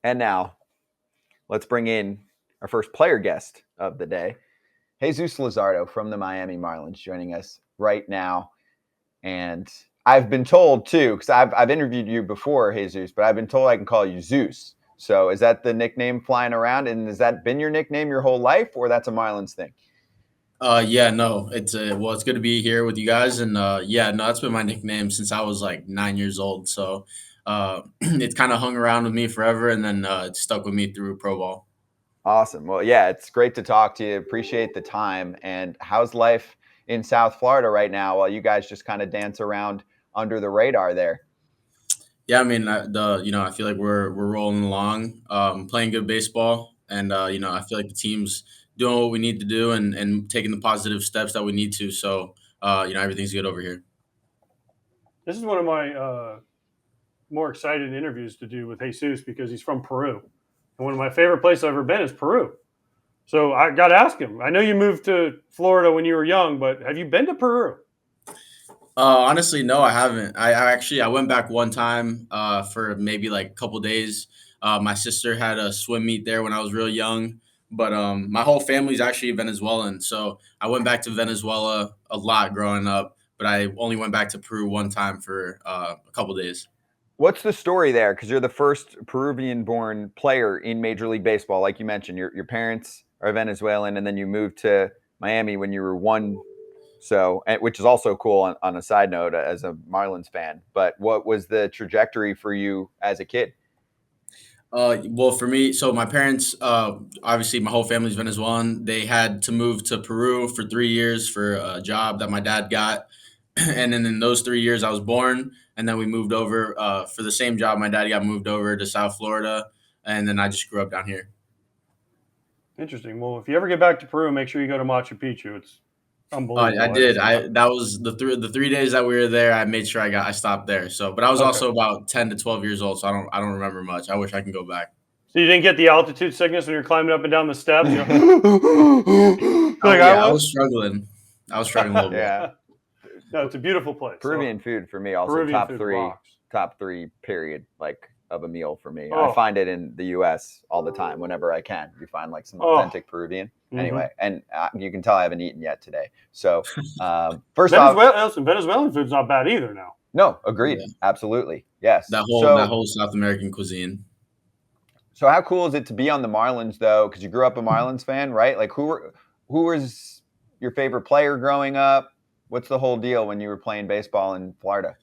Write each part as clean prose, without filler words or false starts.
And now, let's bring in our first player guest of the day, Jesús Luzardo from the Miami Marlins, joining us right now. And I've been told, too, because I've interviewed you before, Jesus, but I've been told I can call you Zeus. So is that the nickname flying around? And has that been your nickname your whole life, or that's a Marlins thing? Yeah, no, it's good to be here with you guys, and yeah, no, that's been my nickname since I was like 9 years old. So it's kind of hung around with me forever, and then it stuck with me through pro ball. Awesome. Well, yeah, it's great to talk to you. Appreciate the time. And how's life in South Florida right now while you guys just kind of dance around under the radar there? Yeah, I mean, I feel like we're rolling along, playing good baseball, and I feel like the team's doing what we need to do and taking the positive steps that we need to. So everything's good over here. This is one of my more excited interviews to do with Jesus because he's from Peru. And one of my favorite places I've ever been is Peru. So I got to ask him. I know you moved to Florida when you were young, but have you been to Peru? Honestly, no, I haven't. I went back one time for maybe like a couple days. My sister had a swim meet there when I was real young, but my whole family's actually Venezuelan, so I went back to Venezuela a lot growing up. But I only went back to Peru one time for a couple days. What's the story there? Because you're the first Peruvian-born player in Major League Baseball. Like you mentioned, your parents are Venezuelan, and then you moved to Miami when you were one. So, which is also cool on a side note as a Marlins fan. But what was the trajectory for you as a kid? Well, for me, so my parents, obviously, my whole family's Venezuelan. They had to move to Peru for 3 years for a job that my dad got, and then in those 3 years, I was born, and then we moved over for the same job. My dad got moved over to South Florida, and then I just grew up down here. Interesting. Well, if you ever get back to Peru, make sure you go to Machu Picchu. It's unbelievable. I did. That was the 3 days that we were there. I made sure I stopped there. So, but I was also about 10 to 12 years old, so I don't remember much. I wish I can go back. So you didn't get the altitude sickness when you're climbing up and down the steps? You know? I was struggling. I was struggling a little bit. Yeah. No, it's a beautiful place. Peruvian food for me also Peruvian top three period like of a meal for me. Oh. I find it in the U.S. all the time whenever I can. You find like some authentic Peruvian. Anyway, and you can tell I haven't eaten yet today. So first off, Venezuelan food's not bad either now. No, agreed. Yeah. Absolutely. Yes. That whole South American cuisine. So how cool is it to be on the Marlins though? Because you grew up a Marlins fan, right? Like who was your favorite player growing up? What's the whole deal when you were playing baseball in Florida?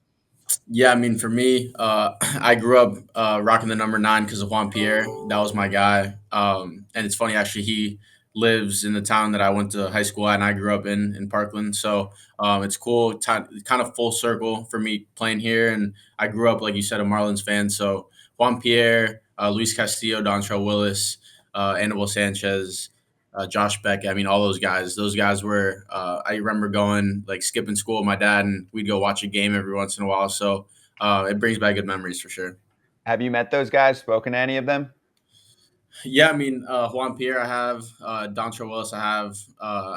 Yeah, I mean, for me, I grew up rocking the number 9 because of Juan Pierre. That was my guy. And it's funny, actually, he lives in the town that I went to high school at, and I grew up in Parkland. So it's cool, kind of full circle for me playing here. And I grew up, like you said, a Marlins fan. So Juan Pierre, Luis Castillo, Dontrell Willis, Anibal Sanchez, Josh Beck. I mean, all those guys. Those guys were. I remember going like skipping school with my dad, and we'd go watch a game every once in a while. So it brings back good memories for sure. Have you met those guys? Spoken to any of them? Yeah, I mean Juan Pierre. I have Dontrell Willis. I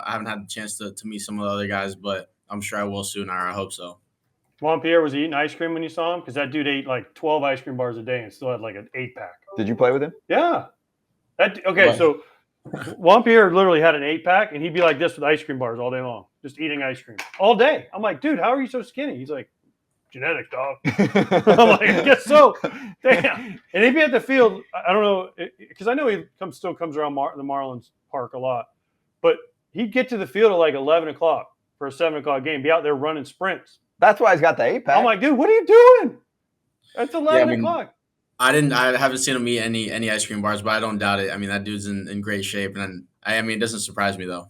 haven't had the chance to meet some of the other guys, but I'm sure I will soon. I hope so. Juan Pierre, was he eating ice cream when you saw him? Because that dude ate like 12 ice cream bars a day and still had like an 8-pack. Did you play with him? Yeah. So Juan Pierre literally had an 8-pack, and he'd be like this with ice cream bars all day long, just eating ice cream all day. I'm like, dude, how are you so skinny? He's like, genetic, dog. I'm like, I guess so. Damn. And he'd be at the field. I don't know, because I know he still comes around the Marlins Park a lot, but he'd get to the field at like 11 o'clock for a 7 o'clock game, be out there running sprints. That's why he's got the 8-pack. I'm like, dude, what are you doing? It's 11 o'clock. I haven't seen him eat any ice cream bars, but I don't doubt it. I mean, that dude's in great shape, and I mean, it doesn't surprise me though.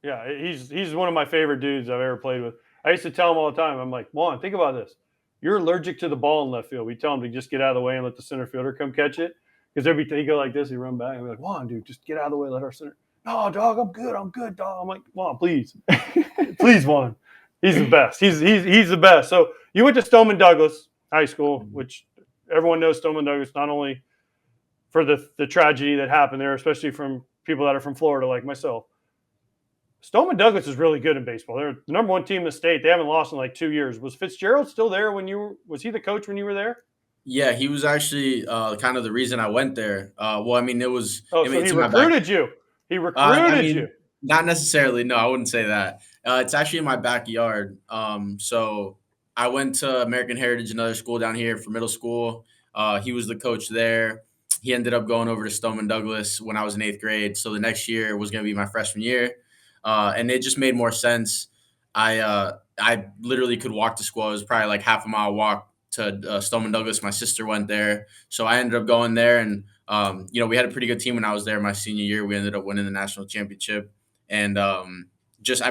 Yeah, he's one of my favorite dudes I've ever played with. I used to tell him all the time, I'm like, Juan, think about this. You're allergic to the ball in left field. We tell him to just get out of the way and let the center fielder come catch it. Because every time he go like this, he run back and be like, Juan, dude, just get out of the way, let our center. No, dog, I'm good, dog. I'm like, Juan, please. Please, Juan. He's the best. He's the best. So you went to Stoneman Douglas High School, which everyone knows Stoneman Douglas, not only for the tragedy that happened there, especially from people that are from Florida like myself. Stoneman Douglas is really good in baseball. They're the number 1 team in the state. They haven't lost in like 2 years. Was Fitzgerald still there was he the coach when you were there? Yeah, he was actually kind of the reason I went there. Well, I mean, Oh, so he it's in my back. recruited you. He I recruited you. mean, not necessarily. No, I wouldn't say that. It's actually in my backyard. So I went to American Heritage, another school down here for middle school. He was the coach there. He ended up going over to Stoneman Douglas when I was in 8th grade. So the next year was going to be my freshman year, and it just made more sense. I literally could walk to school. It was probably like half a mile walk to Stoneman Douglas. My sister went there, so I ended up going there, and we had a pretty good team when I was there my senior year. We ended up winning the national championship. And I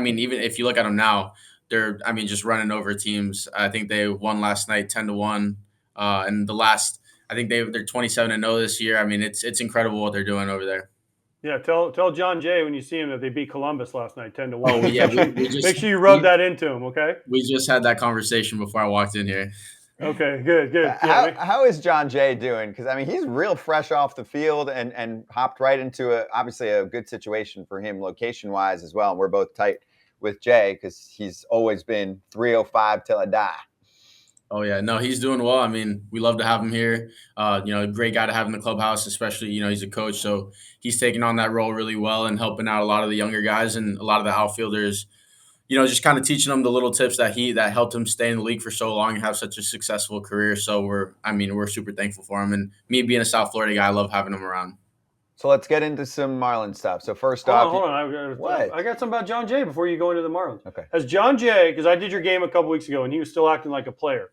mean, even if you look at them now, just running over teams. I think they won last night 10-1. And I think they're 27-0 this year. I mean, it's incredible what they're doing over there. Yeah, tell John Jay when you see him that they beat Columbus last night 10-1. Oh, yeah. Make sure you rub that into him, okay? We just had that conversation before I walked in here. Okay, good. How is John Jay doing? Because I mean, he's real fresh off the field and hopped right into obviously a good situation for him location wise as well. And we're both tight with Jay because he's always been 305 till I die. Oh yeah, no, he's doing well. I mean, we love to have him here. Great guy to have in the clubhouse, especially he's a coach, so he's taking on that role really well and helping out a lot of the younger guys and a lot of the outfielders. Just kind of teaching them the little tips that helped him stay in the league for so long and have such a successful career. So we're super thankful for him. And me being a South Florida guy, I love having him around. So let's get into some Marlins stuff. So first hold on. I got something about John Jay before you go into the Marlins. Okay. Has John Jay, because I did your game a couple weeks ago and he was still acting like a player.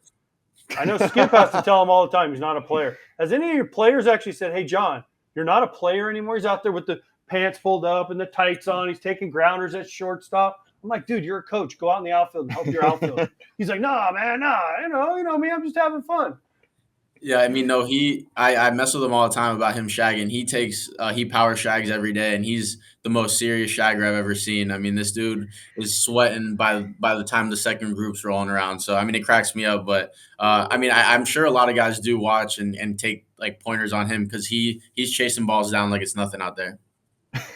I know Skip has to tell him all the time he's not a player. Has any of your players actually said, hey, John, you're not a player anymore? He's out there with the pants pulled up and the tights on. He's taking grounders at shortstop. I'm like, dude, you're a coach. Go out in the outfield and help your outfield. He's like, nah, man, nah. You know me. I'm just having fun. Yeah, I mean, no, I mess with him all the time about him shagging. He power shags every day, and he's the most serious shagger I've ever seen. I mean, this dude is sweating by the time the second group's rolling around. So, I mean, it cracks me up. But, I'm sure a lot of guys do watch and take, like, pointers on him because he's chasing balls down like it's nothing out there.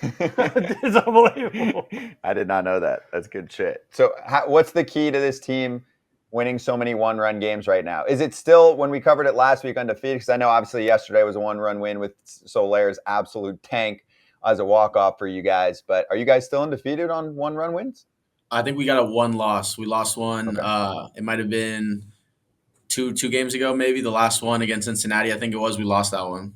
It's unbelievable. I did not know that. That's good shit. So what's the key to this team winning so many one-run games right now? Is it still, when we covered it last week, undefeated? Because I know obviously yesterday was a one-run win with Soler's absolute tank as a walk-off for you guys. But are you guys still undefeated on one-run wins? I think we got a one loss. We lost one. Okay. It might have been two games ago, maybe. The last one against Cincinnati, I think it was. We lost that one.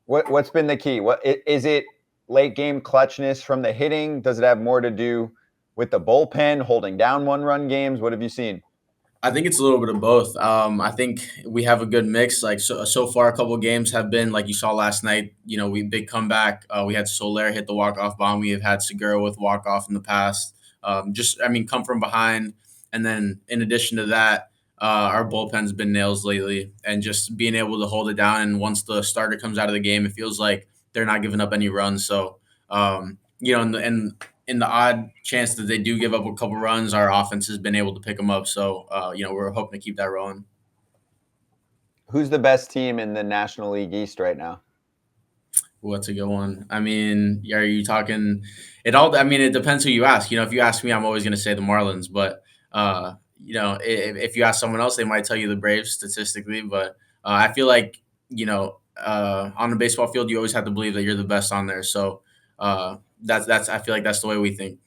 What's been the key? What is it? Late game clutchness from the hitting? Does it have more to do with the bullpen holding down one-run games? What have you seen? I think it's a little bit of both. I think we have a good mix. Like so far, a couple of games have been like you saw last night. We big comeback. We had Soler hit the walk-off bomb. We have had Segura with walk-off in the past. Come from behind, and then in addition to that, our bullpen's been nails lately, and just being able to hold it down. And once the starter comes out of the game, it feels like they're not giving up any runs. So, in the odd chance that they do give up a couple runs, our offense has been able to pick them up. So, we're hoping to keep that rolling. Who's the best team in the National League East right now? What's a good one? I mean, are you talking it all? I mean, it depends who you ask. If you ask me, I'm always going to say the Marlins. But, if you ask someone else, they might tell you the Braves statistically. But I feel like, on the baseball field, you always have to believe that you're the best on there. So that's I feel like that's the way we think.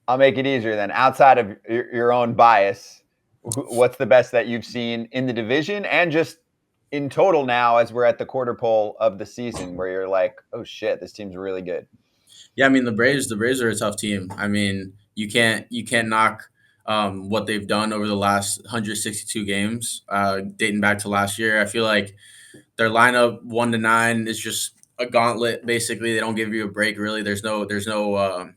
I'll make it easier then. Outside of your own bias, what's the best that you've seen in the division and just in total now as we're at the quarter pole of the season where you're like, oh shit, this team's really good? Yeah, I mean the Braves are a tough team. I mean, you can't knock what they've done over the last 162 games, dating back to last year. I feel like their lineup 1 to 9 is just a gauntlet. Basically, they don't give you a break. Really, there's no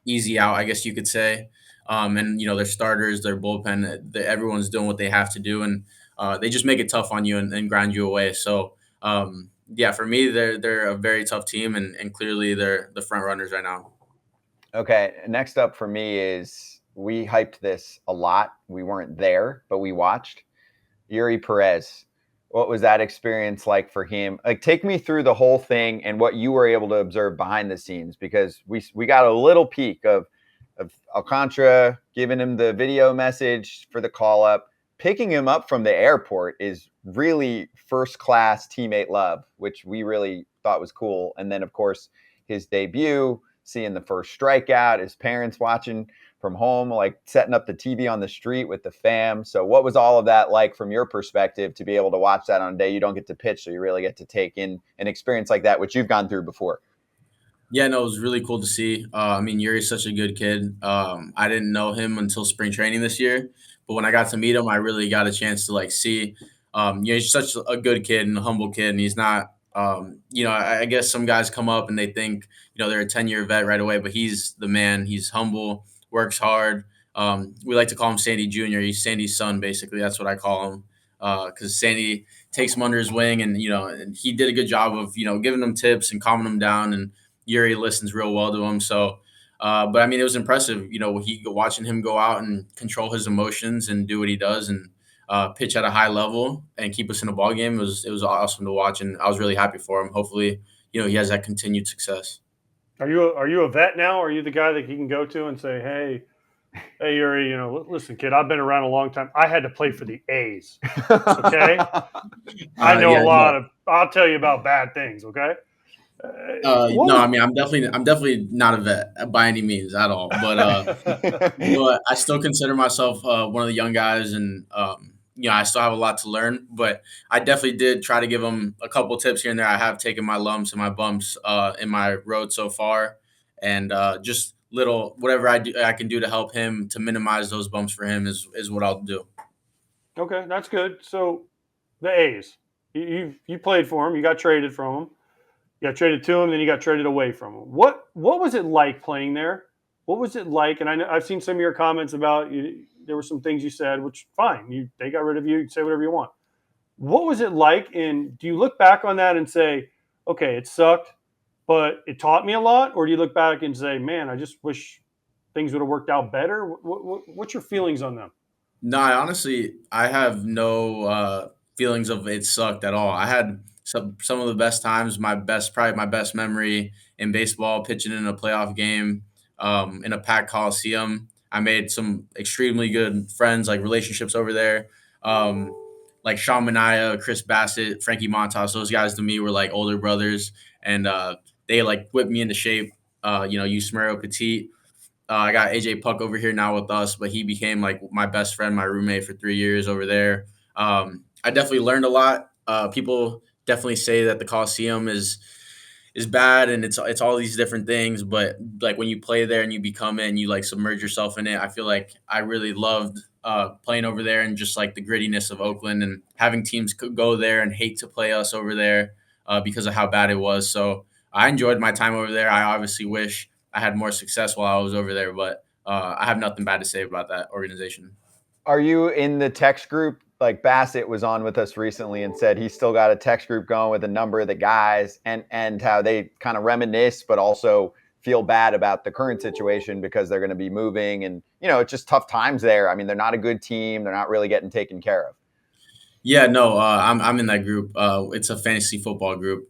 easy out, I guess you could say. And their starters, their bullpen, everyone's doing what they have to do, and they just make it tough on you and grind you away. So for me, they're a very tough team, and clearly they're the front runners right now. Okay, next up for me is we hyped this a lot. We weren't there, but we watched Yuri Perez. What was that experience like for him? Like, take me through the whole thing and what you were able to observe behind the scenes, because we got a little peek of Alcantara giving him the video message for the call up. picking him up from the airport is really first-class teammate love, which we really thought was cool. And then, of course, his debut, seeing the first strikeout, his parents watching from home, like setting up the TV on the street with the fam. So what was all of that like from your perspective to be able to watch that on a day you don't get to pitch, so you really get to take in an experience like that, which you've gone through before? Yeah, no, it was really cool to see. I mean, Yuri's such a good kid. I didn't know him until spring training this year, but when I got to meet him, I really got a chance to like see. He's such a good kid and a humble kid, and he's not. I guess some guys come up and they think they're a 10-year vet right away, but he's the man. He's humble, works hard. We like to call him Sandy Jr. He's Sandy's son, basically. That's what I call him, because Sandy takes him under his wing, and and he did a good job of giving him tips and calming him down, and Yuri listens real well to him. So, but I mean, it was impressive, watching him go out and control his emotions and do what he does and pitch at a high level and keep us in a ball game. It was awesome to watch, and I was really happy for him. Hopefully, he has that continued success. Are you a vet now? Are you the guy that he can go to and say, hey, Yuri, listen, kid, I've been around a long time. I had to play for the A's. Okay. I know a lot of, I'll tell you about bad things. Okay. No, I mean, I'm definitely not a vet by any means at all, but I still consider myself one of the young guys, and I still have a lot to learn. But I definitely did try to give him a couple tips here and there. I have taken my lumps and my bumps in my road so far, and just little whatever I can do to help him to minimize those bumps for him is what I'll do. Okay, that's good. So the A's, you played for him. You got traded from him. You got traded to him, then you got traded away from him. What was it like playing there? What was it like? And I know I've seen some of your comments about you. There were some things you said, which fine. They got rid of you. You say whatever you want. What was it like? And do you look back on that and say, okay, it sucked, but it taught me a lot? Or do you look back and say, man, I just wish things would have worked out better? What's your feelings on them? No, I have no feelings of it sucked at all. I had some of the best times, probably my best memory in baseball, pitching in a playoff game, in a packed coliseum. I made some extremely good friends, like relationships over there. Like Sean Mania, Chris Bassett, Frankie Montas. Those guys to me were like older brothers, and they like whipped me into shape. Mario Petit. I got AJ Puck over here now with us, but he became like my best friend, my roommate for 3 years over there. I definitely learned a lot. People definitely say that the Coliseum is bad and it's all these different things, but like when you play there and you become it and you like submerge yourself in it, I feel like I really loved playing over there and just like the grittiness of Oakland and having teams go there and hate to play us over there because of how bad it was. So I enjoyed my time over there. I obviously wish I had more success while I was over there, but I have nothing bad to say about that organization. Are you in the text group? Like Bassett was on with us recently and said he's still got a text group going with a number of the guys and how they kind of reminisce, but also feel bad about the current situation because they're going to be moving and, it's just tough times there. I mean, they're not a good team. They're not really getting taken care of. Yeah, no, I'm in that group. It's a fantasy football group.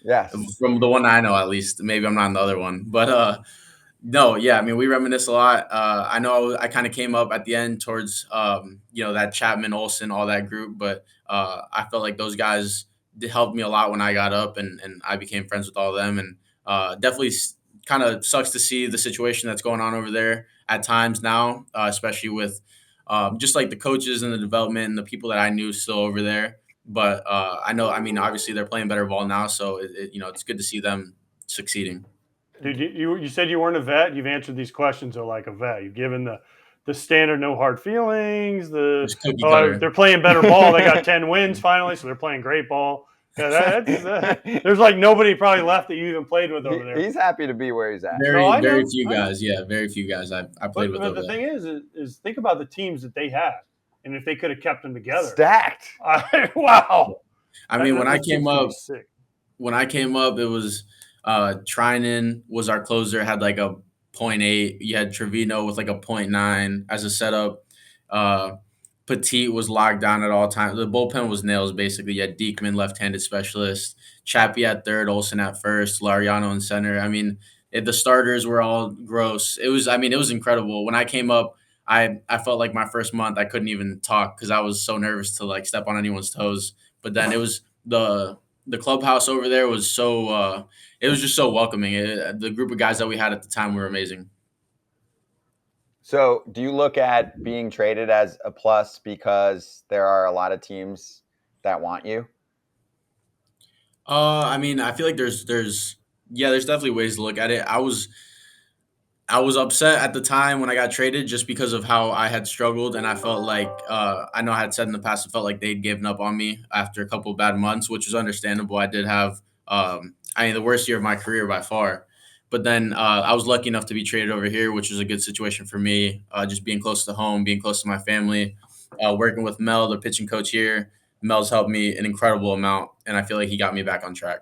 Yes. From the one I know, at least. Maybe I'm not in the other one, but no, yeah. I mean, we reminisce a lot. I know I kind of came up at the end towards that Chapman, Olsen, all that group, but I felt like those guys helped me a lot when I got up, and I became friends with all of them, and definitely kind of sucks to see the situation that's going on over there at times now, especially with just like the coaches and the development and the people that I knew still over there. But I know, I mean, obviously they're playing better ball now, so it's good to see them succeeding. Dude, you said you weren't a vet. You've answered these questions like a vet. You've given the standard no hard feelings. They're playing better ball. They got 10 wins finally, so they're playing great ball. Yeah, there's like nobody probably left that you even played with over there. He's happy to be where he's at. Very few guys. Yeah, very few guys I played with. But the thing is think about the teams that they had, and if they could have kept them together. Stacked. Wow. I mean, when I came up, it was Trinan was our closer, had like a 0.8. You had Trevino with like a 0.9 as a setup. Petit was locked down at all times. The bullpen was nails, basically. You had Diekman, left-handed specialist. Chappie at third, Olsen at first, Lariano in center. I mean, the starters were all gross. It was incredible. When I came up, I felt like my first month I couldn't even talk because I was so nervous to like step on anyone's toes. But then it was the clubhouse over there was so it was just so welcoming. The group of guys that we had at the time were amazing. So, do you look at being traded as a plus because there are a lot of teams that want you? I mean, I feel like there's yeah, there's definitely ways to look at it. I was upset at the time when I got traded just because of how I had struggled, and I felt like I know I had said in the past, I felt like they'd given up on me after a couple of bad months, which was understandable. I did have, I mean, the worst year of my career by far. But then I was lucky enough to be traded over here, which was a good situation for me. Just being close to home, being close to my family, working with Mel, the pitching coach here. Mel's helped me an incredible amount, and I feel like he got me back on track.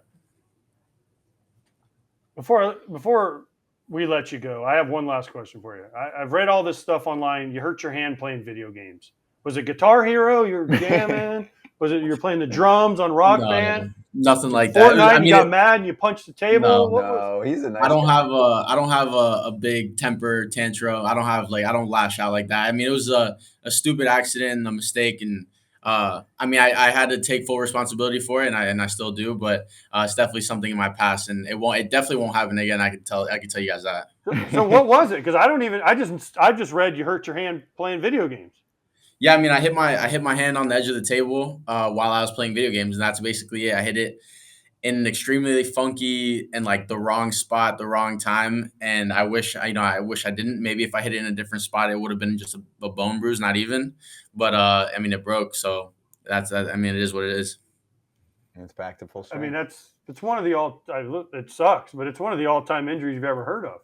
Before we let you go, I have one last question for you. I've read all this stuff online. You hurt your hand playing video games. Was it Guitar Hero? You were jamming? Was it you're playing the drums on Rock Band? Nothing like that. Fortnite, I mean, you got mad and you punched the table. No, he's a nice I don't guy. have a big temper tantrum. I don't lash out like that. I mean, it was a stupid accident, a mistake, and I mean, I had to take full responsibility for it, and I still do. But it's definitely something in my past, and it definitely won't happen again. I can tell you guys that. So what was it? Because I just read you hurt your hand playing video games. Yeah, I mean, I hit my hand on the edge of the table while I was playing video games, and that's basically it. I hit it in an extremely funky and like the wrong spot, the wrong time. And I wish I didn't. Maybe if I hit it in a different spot, it would have been just a bone bruise, not even. But I mean, it broke. So I mean, it is what it is. And it's back to full strength. I mean, it's one of the it sucks, but it's one of the all-time injuries you've ever heard of.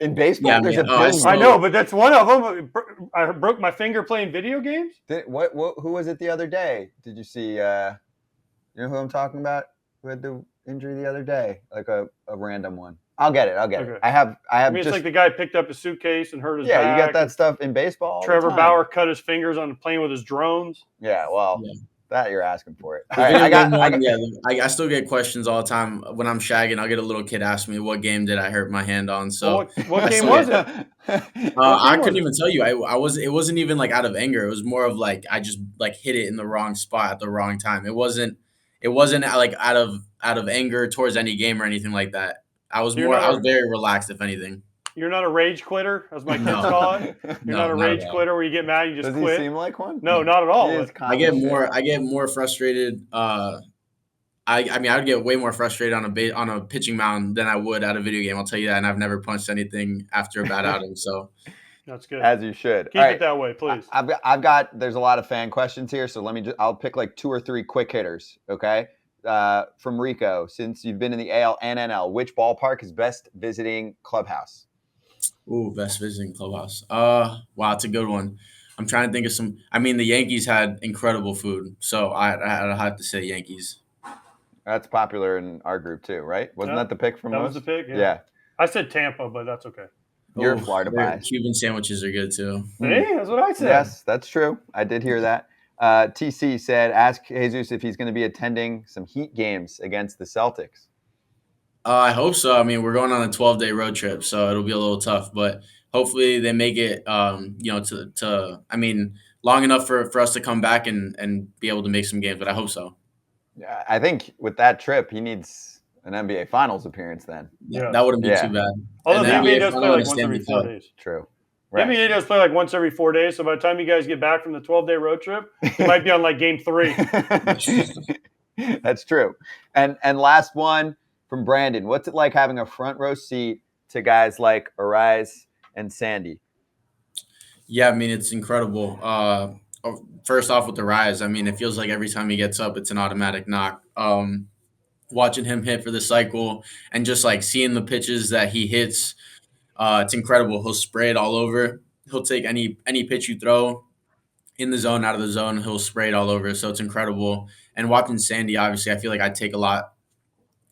In baseball, there's a billion. I know, but that's one of them. I broke my finger playing video games. Who was it the other day? Did you see? You know who I'm talking about? Who had the injury the other day? Like a random one. I'll get it. Okay. I have. I mean, it's like the guy picked up his suitcase and hurt his back. Yeah, you got that stuff in baseball. Trevor Bauer cut his fingers on playing with his drones. Yeah, well, that you're asking for it. All right, I still get questions all the time when I'm shagging. I'll get a little kid ask me, "What game did I hurt my hand on?" So what game was it? I couldn't even tell you. It wasn't even like out of anger. It was more of like I just like hit it in the wrong spot at the wrong time. It wasn't like out of anger towards any game or anything like that. I was very relaxed, if anything. You're not a rage quitter, as my kids call it. You're not a rage quitter where you get mad, you just quit. Does he seem like one? No, not at all. I get more frustrated. I mean, I would get way more frustrated on a pitching mound than I would at a video game. I'll tell you that. And I've never punched anything after a bad outing. So that's good. As you should. Keep it that way, please. There's a lot of fan questions here, so I'll pick like 2 or 3 quick hitters. Okay. From Rico, since you've been in the AL and NL, which ballpark is best visiting clubhouse? Ooh, best visiting clubhouse. Wow, it's a good one. I'm trying to think of some. I mean, the Yankees had incredible food, so I'd have to say Yankees. That's popular in our group too, right? Wasn't that the pick from us? That was the pick. Yeah. I said Tampa, but that's okay. You're Florida bias. Cuban sandwiches are good too. Hey, that's what I said. Yes, that's true. I did hear that. TC said, ask Jesus if he's going to be attending some Heat games against the Celtics. I hope so. I mean, we're going on a 12-day road trip, so it'll be a little tough, but hopefully they make it, I mean, long enough for us to come back and be able to make some games, but I hope so. Yeah, I think with that trip, he needs an NBA Finals appearance then. Yeah. That wouldn't be too bad. Although the NBA does play like once every 4 days. True. Right. The NBA does play like once every 4 days, so by the time you guys get back from the 12-day road trip, it might be on like game 3. That's true. And last one from Brandon. What's it like having a front row seat to guys like Arise and Sandy? Yeah, I mean, it's incredible. First off with Arise, I mean, it feels like every time he gets up, it's an automatic knock. Watching him hit for the cycle and just like seeing the pitches that he hits, it's incredible. He'll spray it all over. He'll take any pitch you throw in the zone, out of the zone, he'll spray it all over. So it's incredible. And watching Sandy, obviously, I feel like I take a lot.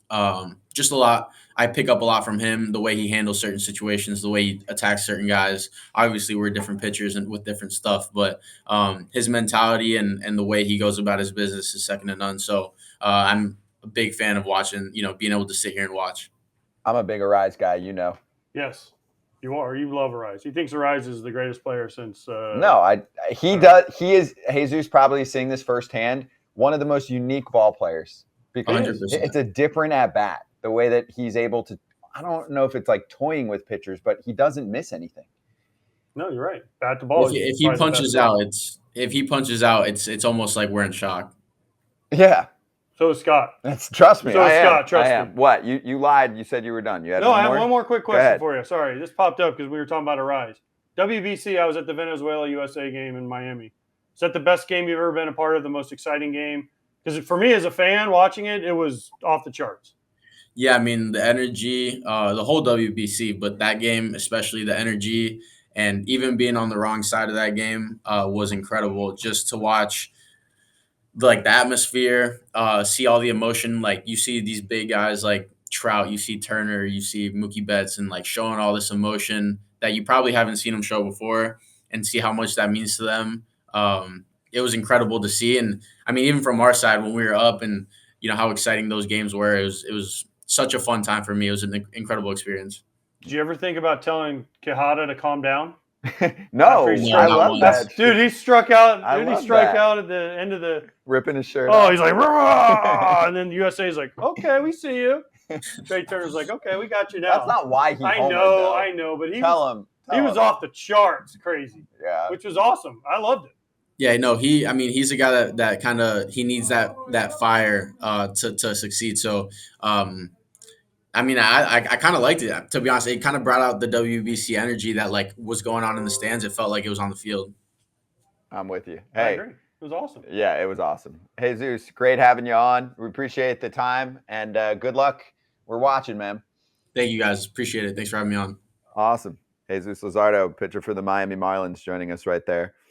I pick up a lot from him, the way he handles certain situations, the way he attacks certain guys. Obviously, we're different pitchers and with different stuff, but his mentality and the way he goes about his business is second to none. So I'm a big fan of watching, being able to sit here and watch. I'm a big Arise guy, Yes. You love Arise. He thinks Arise is the greatest player since. No, he does. He is Jesus probably seeing this firsthand. One of the most unique ball players because 100%. it's a different at bat. The way that he's able to. I don't know if it's like toying with pitchers, but he doesn't miss anything. No, you're right. Bat to ball. If he punches out, it's almost like we're in shock. Yeah. So is Scott. Trust me. So is Scott. Trust I am. me. What? You lied. You said you were done. You had no, one I have more? one more quick question for you. Sorry, this popped up because we were talking about Arise. WBC. I was at the Venezuela USA game in Miami. Is that the best game you've ever been a part of? The most exciting game? Because for me as a fan watching it, it was off the charts. Yeah, I mean the energy, the whole WBC, but that game, especially the energy, and even being on the wrong side of that game was incredible. Just to watch, like the atmosphere, see all the emotion. Like you see these big guys like Trout, you see Turner, you see Mookie Betts, and like showing all this emotion that you probably haven't seen them show before, and see how much that means to them. It was incredible to see, and I mean even from our side when we were up and how exciting those games were. It was such a fun time for me. It was an incredible experience. Did you ever think about telling Quijada to calm down? No, I love that. Dude, he struck out. Didn't he strike out at the end of the ripping his shirt. Oh, he's like, rah! And then the USA's like, okay, we see you. Trey Turner's like, okay, we got you now. That's not why he. I know, but he was off the charts, crazy. Yeah, which was awesome. I loved it. Yeah, no, he's a guy that kind of he needs that fire to succeed. So, I mean, I kind of liked it, to be honest. It kind of brought out the WBC energy that like was going on in the stands. It felt like it was on the field. I'm with you. Hey, I agree. It was awesome. Yeah, it was awesome. Hey, Zeus, great having you on. We appreciate the time and good luck. We're watching, man. Thank you, guys. Appreciate it. Thanks for having me on. Awesome. Jesús Luzardo, pitcher for the Miami Marlins, joining us right there.